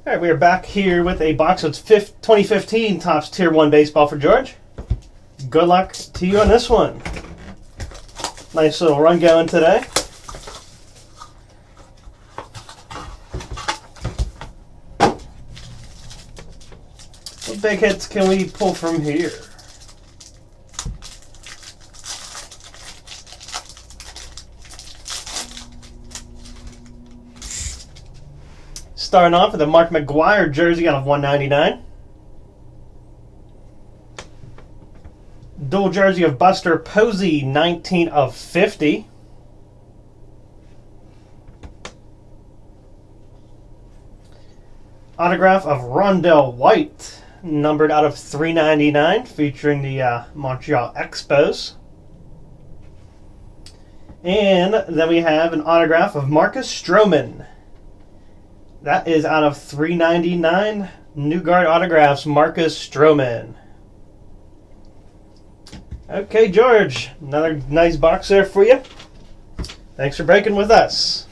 All right, we are back here with a box of 2015 Topps Tier 1 baseball for George. Good luck to you on this one. Nice little run going today. What big hits can we pull from here? Starting off with a Mark McGwire jersey out of 199. Dual jersey of Buster Posey, 19 of 50. Autograph of Rondell White, numbered out of 399, featuring the Montreal Expos. And then we have an autograph of Marcus Stroman. That is out of 399. New Guard autographs, Marcus Stroman. Okay, George, another nice box there for you. Thanks for breaking with us.